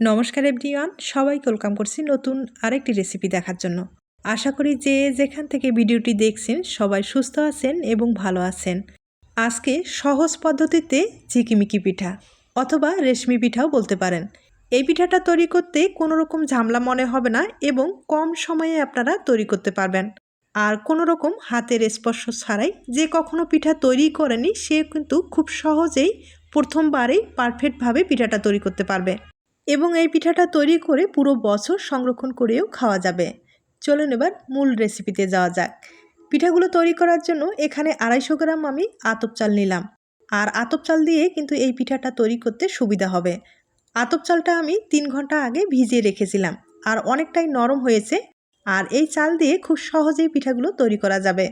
নমস্কার এভরিওয়ান, সবাইকে ওয়েলকাম করছি নতুন আরেকটি রেসিপি দেখার জন্য। আশা করি যে যেখান থেকে ভিডিওটি দেখছেন সবাই সুস্থ আছেন এবং ভালো আছেন। আজকে সহজ পদ্ধতিতে ঝিকিমিকি পিঠা অথবা রেশমি পিঠাও বলতে পারেন। এই পিঠাটা তৈরি করতে কোনো রকম ঝামেলা মনে হবে না এবং কম সময়ে আপনারা তৈরি করতে পারবেন। আর কোনো রকম হাতের স্পর্শ ছাড়াই যে কখনো পিঠা তৈরি করেনি সে কিন্তু খুব সহজেই প্রথমবারেই পারফেক্টভাবে পিঠাটা তৈরি করতে পারবে এবং এই পিঠাটা তৈরি করে পুরো বছর সংরক্ষণ করেও খাওয়া যাবে। চলুন এবার মূল রেসিপিতে যাওয়া যাক। পিঠাগুলো তৈরি করার জন্য এখানে 250 গ্রাম আমি আতপ চাল নিলাম। আর আতপ চাল দিয়ে কিন্তু এই পিঠাটা তৈরি করতে সুবিধা হবে। আতপ চালটা আমি 3 ঘন্টা আগে ভিজিয়ে রেখেছিলাম আর অনেকটাই নরম হয়েছে। আর এই চাল দিয়ে খুব সহজেই পিঠাগুলো তৈরি করা যাবে।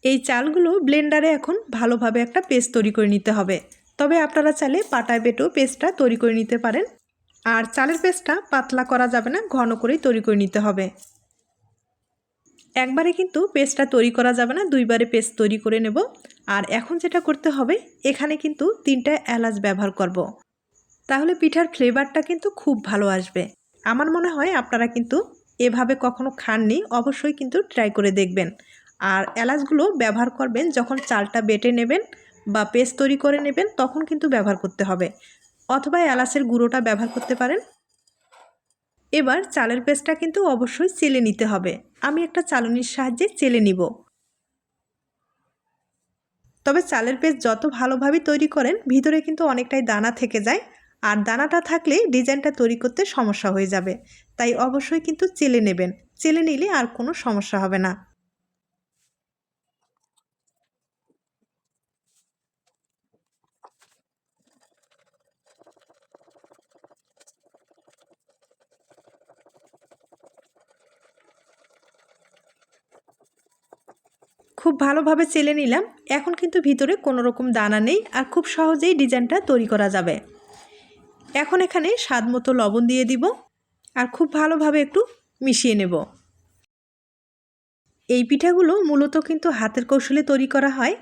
এই চালগুলো ব্লেন্ডারে এখন ভালোভাবে একটা পেস্ট তৈরি করে নিতে হবে। তবে আপনারা চাইলে পাটায় বেটেও পেস্টটা তৈরি করে নিতে পারেন। আর চালের পেস্টটা পাতলা করা যাবে না, ঘন করেই তৈরি করে নিতে হবে। একবারে কিন্তু পেস্টটা তৈরি করা যাবে না, দুইবারে পেস্ট তৈরি করে নেব। আর এখন যেটা করতে হবে, এখানে কিন্তু 3টা এলাচ ব্যবহার করব। তাহলে পিঠার ফ্লেভারটা কিন্তু খুব ভালো আসবে। আমার মনে হয় আপনারা কিন্তু এভাবে কখনো খাননি, অবশ্যই কিন্তু ট্রাই করে দেখবেন। আর এলাচগুলো ব্যবহার করবেন যখন চালটা বেটে নেবেন বা পেস্ট তৈরি করে নেবেন, তখন কিন্তু ব্যবহার করতে হবে, অথবা এলাচের গুঁড়োটা ব্যবহার করতে পারেন। এবার চালের পেস্টটা কিন্তু অবশ্যই চেলে নিতে হবে। আমি একটা চালনির সাহায্যে চেলে নিব। তবে চালের পেস্ট যত ভালোভাবে তৈরি করেন ভিতরে কিন্তু অনেকটাই দানা থেকে যায়, আর দানাটা থাকলে ডিজাইনটা তৈরি করতে সমস্যা হয়ে যাবে। তাই অবশ্যই কিন্তু চেলে নেবেন, চেলে নিলে আর কোনো সমস্যা হবে না। খুব ভালোভাবে চেলে নিলাম। এখন কিন্তু ভিতরে কোনো রকম দানা নেই আর খুব সহজেই ডিজাইনটা তৈরি করা যাবে। এখন এখানে স্বাদ মতো লবণ দিয়ে দিব আর খুব ভালোভাবে একটু মিশিয়ে নেব। এই পিঠাগুলো মূলত কিন্তু হাতের কৌশলে তৈরি করা হয়।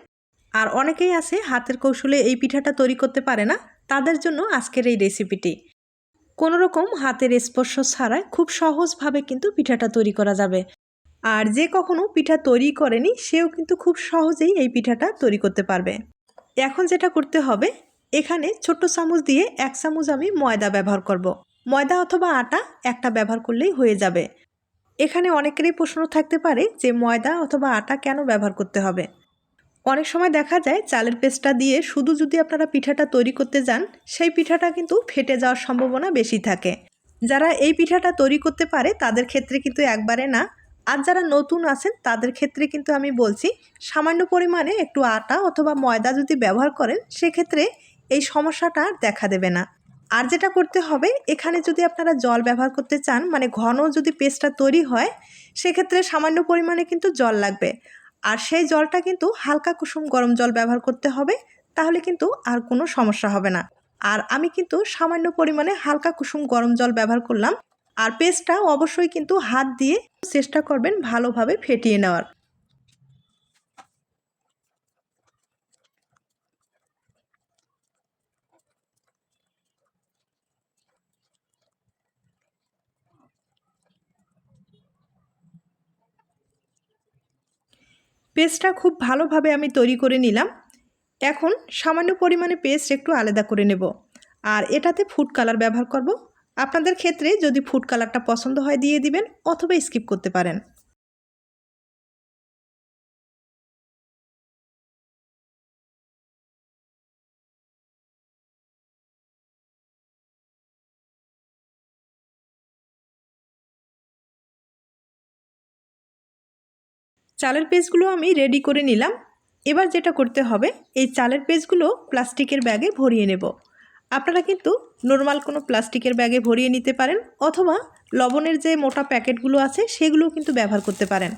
আর অনেকেই আছে হাতের কৌশলে এই পিঠাটা তৈরি করতে পারে না, তাদের জন্য আজকের এই রেসিপিটি। কোনো রকম হাতের স্পর্শ ছাড়াই খুব সহজভাবে কিন্তু পিঠাটা তৈরি করা যাবে। আর যে কখনো পিঠা তৈরি করেনি সেও কিন্তু খুব সহজেই এই পিঠাটা তৈরি করতে পারবে। এখন যেটা করতে হবে, এখানে ছোট্ট চামচ দিয়ে 1 চামচ আমি ময়দা ব্যবহার করব। ময়দা অথবা আটা একটা ব্যবহার করলেই হয়ে যাবে। এখানে অনেকেরই প্রশ্ন থাকতে পারে যে ময়দা অথবা আটা কেন ব্যবহার করতে হবে। অনেক সময় দেখা যায় চালের পেস্টটা দিয়ে শুধু যদি আপনারা পিঠাটা তৈরি করতে যান, সেই পিঠাটা কিন্তু ফেটে যাওয়ার সম্ভাবনা বেশি থাকে। যারা এই পিঠাটা তৈরি করতে পারে তাদের ক্ষেত্রে কিন্তু একবারে না। আর যারা নতুন আছেন তাদের ক্ষেত্রে কিন্তু আমি বলছি, সামান্য পরিমাণে একটু আটা অথবা ময়দা যদি ব্যবহার করেন সেক্ষেত্রে এই সমস্যাটা আর দেখা দেবে না। আর যেটা করতে হবে, এখানে যদি আপনারা জল ব্যবহার করতে চান, মানে ঘন যদি পেস্টটা তৈরি হয়, সেক্ষেত্রে সামান্য পরিমাণে কিন্তু জল লাগবে। আর সেই জলটা কিন্তু হালকা কুসুম গরম জল ব্যবহার করতে হবে, তাহলে কিন্তু আর কোনো সমস্যা হবে না। আর আমি কিন্তু সামান্য পরিমাণে হালকা কুসুম গরম জল ব্যবহার করলাম। আর পেস্টটা অবশ্যই কিন্তু হাত দিয়ে চেষ্টা করবেন ভালোভাবে ফেটিয়ে নেওয়ার। পেস্টটা খুব ভালোভাবে আমি তৈরি করে নিলাম। এখন সামান্য পরিমাণে পেস্ট একটু আলাদা করে নেব। আর এটাতে ফুড কালার ব্যবহার করব। আপনাদের ক্ষেত্রে যদি ফুড কালারটা পছন্দ হয় দিয়ে দিবেন, অথবা স্কিপ করতে পারেন। চালের পেস্টগুলো আমি রেডি করে নিলাম। এবার যেটা করতে হবে, এই চালের পেস্টগুলো প্লাস্টিকের ব্যাগে ভরিয়ে নেব। আপনারা কিন্তু নর্মাল কোনো প্লাস্টিকের ব্যাগে ভরিয়ে নিতে পারেন, অথবা লবণের যে মোটা প্যাকেটগুলো আছে সেগুলো কিন্তু ব্যবহার করতে পারেন।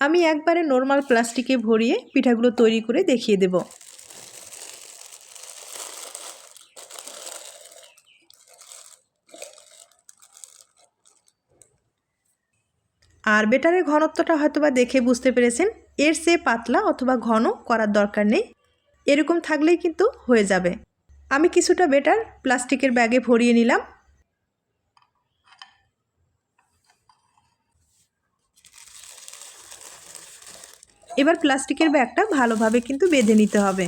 আমি একবারে নর্মাল প্লাস্টিকে ভরিয়ে পিঠাগুলো তৈরি করে দেখিয়ে দেব। আর বেটারের ঘনত্বটা হয়তোবা দেখে বুঝতে পেরেছেন, এর চেয়ে পাতলা অথবা ঘন করার দরকার নেই, এরকম থাকলেই কিন্তু হয়ে যাবে। আমি কিছুটা বেটার প্লাস্টিকের ব্যাগে ভরিয়ে নিলাম। এবার প্লাস্টিকের ব্যাগটা ভালোভাবে কিন্তু বেঁধে নিতে হবে।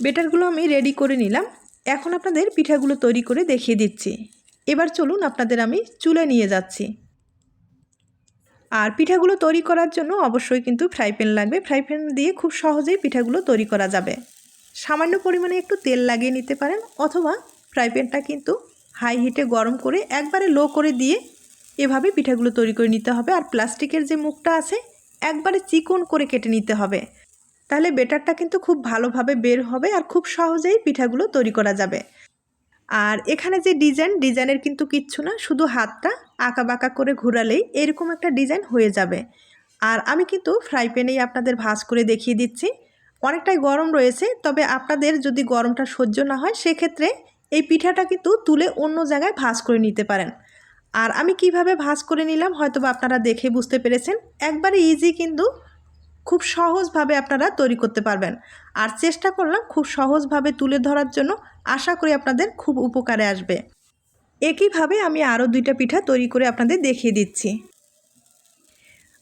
বেটারগুলো আমি রেডি করে নিলাম। এখন আপনাদের পিঠাগুলো তৈরি করে দেখিয়ে দিচ্ছি। এবার চলুন আপনাদের আমি চুলে নিয়ে যাচ্ছি। আর পিঠাগুলো তৈরি করার জন্য অবশ্যই কিন্তু ফ্রাই প্যান লাগবে। ফ্রাই প্যান দিয়ে খুব সহজেই পিঠাগুলো তৈরি করা যাবে। সামান্য পরিমাণে একটু তেল লাগিয়ে নিতে পারেন, অথবা ফ্রাই প্যানটা কিন্তু হাই হিটে গরম করে একবারে লো করে দিয়ে এভাবে পিঠাগুলো তৈরি করে নিতে হবে। আর প্লাস্টিকের যে মুখটা আছে একবারে চিকন করে কেটে নিতে হবে, তাহলে বেটারটা কিন্তু খুব ভালোভাবে বের হবে আর খুব সহজেই পিঠাগুলো তৈরি করা যাবে। আর এখানে যে ডিজাইনের কিন্তু কিচ্ছু না, শুধু হাতটা আঁকা বাঁকা করে ঘোরালেই এরকম একটা ডিজাইন হয়ে যাবে। আর আমি কিন্তু ফ্রাই প্যানেই আপনাদের ভাঁজ করে দেখিয়ে দিচ্ছি। অনেকটাই গরম রয়েছে, তবে আপনাদের যদি গরমটা সহ্য না হয় সেক্ষেত্রে এই পিঠাটা কিন্তু তুলে অন্য জায়গায় ভাঁজ করে নিতে পারেন। আর আমি কিভাবে ভাঁজ করে নিলাম হয়তোবা আপনারা দেখে বুঝতে পেরেছেন। একবারে ইজি, কিন্তু খুব সহজভাবে আপনারা তৈরি করতে পারবেন। আর চেষ্টা করলাম খুব সহজভাবে তুলে ধরার জন্য, আশা করি আপনাদের খুব উপকারে আসবে। একইভাবে আমি আরও 2টা পিঠা তৈরি করে আপনাদের দেখিয়ে দিচ্ছি।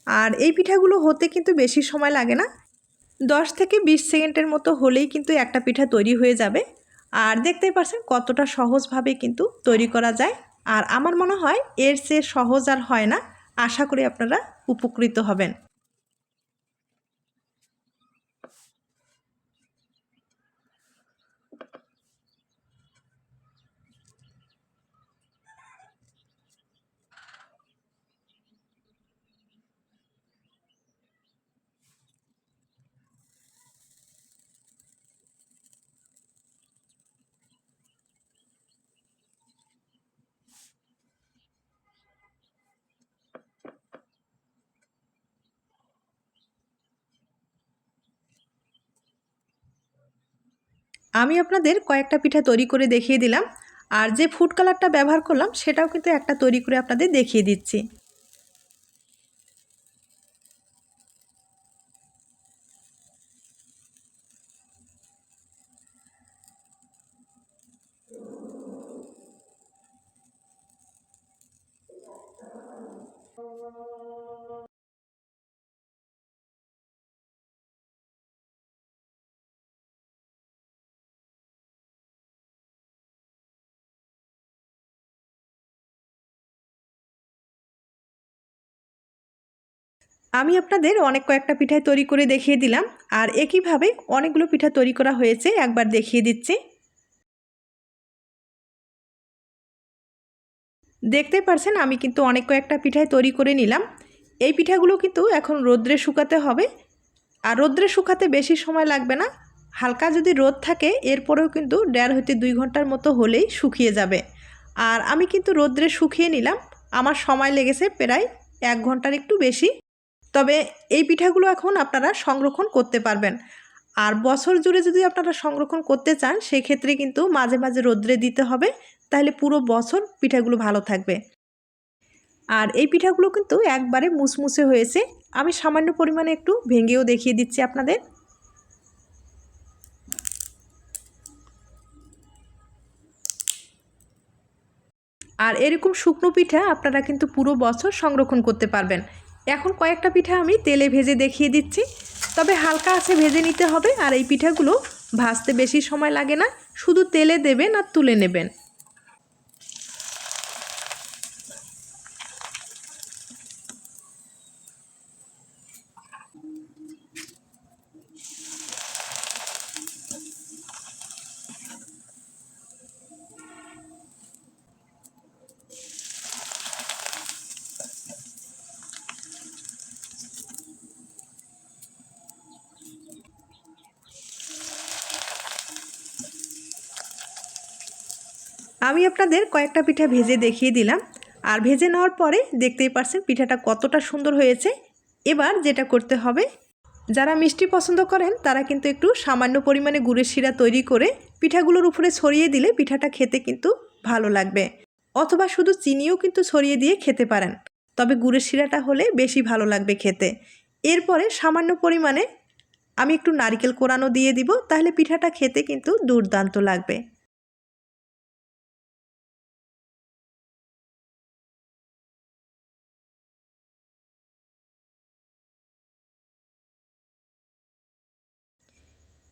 আর এই পিঠাগুলো হতে কিন্তু বেশি সময় লাগে না, 10 থেকে 20 সেকেন্ডের মতো হলেই কিন্তু একটা পিঠা তৈরি হয়ে যাবে। আর দেখতেই পাচ্ছেন কতটা সহজভাবে কিন্তু তৈরি করা যায়। আর আমার মনে হয় এর চেয়ে সহজ আর হয় না। আশা করি আপনারা উপকৃত হবেন। আমি আপনাদের কয়েকটা পিঠা তৈরি করে দেখিয়ে দিলাম। আর যে ফুড কালারটা ব্যবহার করলাম সেটাও কিন্তু একটা তৈরি করে আপনাদের দেখিয়ে দিচ্ছি। আমি আপনাদের অনেক কয়েকটা পিঠাই তৈরি করে দেখিয়ে দিলাম। আর একইভাবে অনেকগুলো পিঠা তৈরি করা হয়েছে, একবার দেখিয়ে দিচ্ছি। দেখতে পারছেন আমি কিন্তু অনেক কয়েকটা পিঠাই তৈরি করে নিলাম। এই পিঠাগুলো কিন্তু এখন রোদ্রে শুকাতে হবে। আর রোদ্রে শুকাতে বেশি সময় লাগবে না, হালকা যদি রোদ থাকে এরপরেও কিন্তু 1.5 হতে 2 ঘন্টার মতো হলেই শুকিয়ে যাবে। আর আমি কিন্তু রোদ্রে শুকিয়ে নিলাম, আমার সময় লেগেছে প্রায় 1 ঘন্টার একটু বেশি। তবে এই পিঠাগুলো এখন আপনারা সংরক্ষণ করতে পারবেন। আর বছর জুড়ে যদি আপনারা সংরক্ষণ করতে চান সেক্ষেত্রে কিন্তু মাঝে মাঝে রোদ্রে দিতে হবে, তাহলে পুরো বছর পিঠাগুলো ভালো থাকবে। আর এই পিঠাগুলো কিন্তু একবারে মুসমুসে হয়েছে। আমি সামান্য পরিমাণে একটু ভেঙেও দেখিয়ে দিচ্ছি আপনাদের। আর এরকম শুকনো পিঠা আপনারা কিন্তু পুরো বছর সংরক্ষণ করতে পারবেন। এখন কয়েকটা পিঠা আমি তেলে ভেজে দেখিয়ে দিচ্ছি, তবে হালকা আছে ভেজে নিতে হবে। আর এই পিঠাগুলো ভাজতে বেশি সময় লাগে না, শুধু তেলে দেবেন আর তুলে নেবেন। আমি আপনাদের কয়েকটা পিঠা ভেজে দেখিয়ে দিলাম। আর ভেজে নেওয়ার পরে দেখতেই পারছেন পিঠাটা কতটা সুন্দর হয়েছে। এবার যেটা করতে হবে, যারা মিষ্টি পছন্দ করেন তারা কিন্তু একটু সামান্য পরিমাণে গুড়ের শিরা তৈরি করে পিঠাগুলোর উপরে ছড়িয়ে দিলে পিঠাটা খেতে কিন্তু ভালো লাগবে। অথবা শুধু চিনিও কিন্তু ছড়িয়ে দিয়ে খেতে পারেন, তবে গুড়ের শিরাটা হলে বেশি ভালো লাগবে খেতে। এরপরে সামান্য পরিমাণে আমি একটু নারকেল কোরানো দিয়ে দিব, তাহলে পিঠাটা খেতে কিন্তু দুর্দান্ত লাগবে।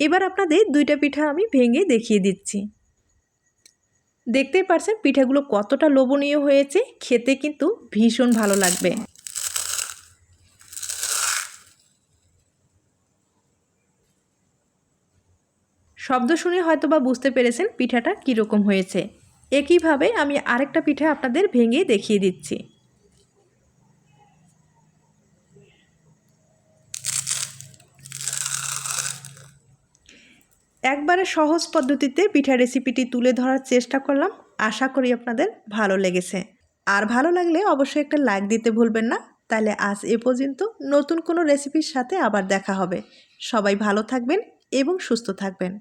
এবার আপনাদের দুইটা পিঠা আমি ভেঙে দেখিয়ে দিচ্ছি। দেখতেই পারছেন পিঠাগুলো কতটা লোভনীয় হয়েছে, খেতে কিন্তু ভীষণ ভালো লাগবে। শব্দ শুনে হয়তোবা বুঝতে পেরেছেন পিঠাটা কীরকম হয়েছে। একইভাবে আমি আরেকটা পিঠা আপনাদের ভেঙে দেখিয়ে দিচ্ছি। একবারে সহজ পদ্ধতিতে পিঠা রেসিপিটি তুলে ধরার চেষ্টা করলাম। আশা করি আপনাদের ভালো লেগেছে। আর ভালো লাগলে অবশ্যই একটা লাইক দিতে ভুলবেন না। তাহলে আজ এ পর্যন্ত, নতুন কোনো রেসিপির সাথে আবার দেখা হবে। সবাই ভালো থাকবেন এবং সুস্থ থাকবেন।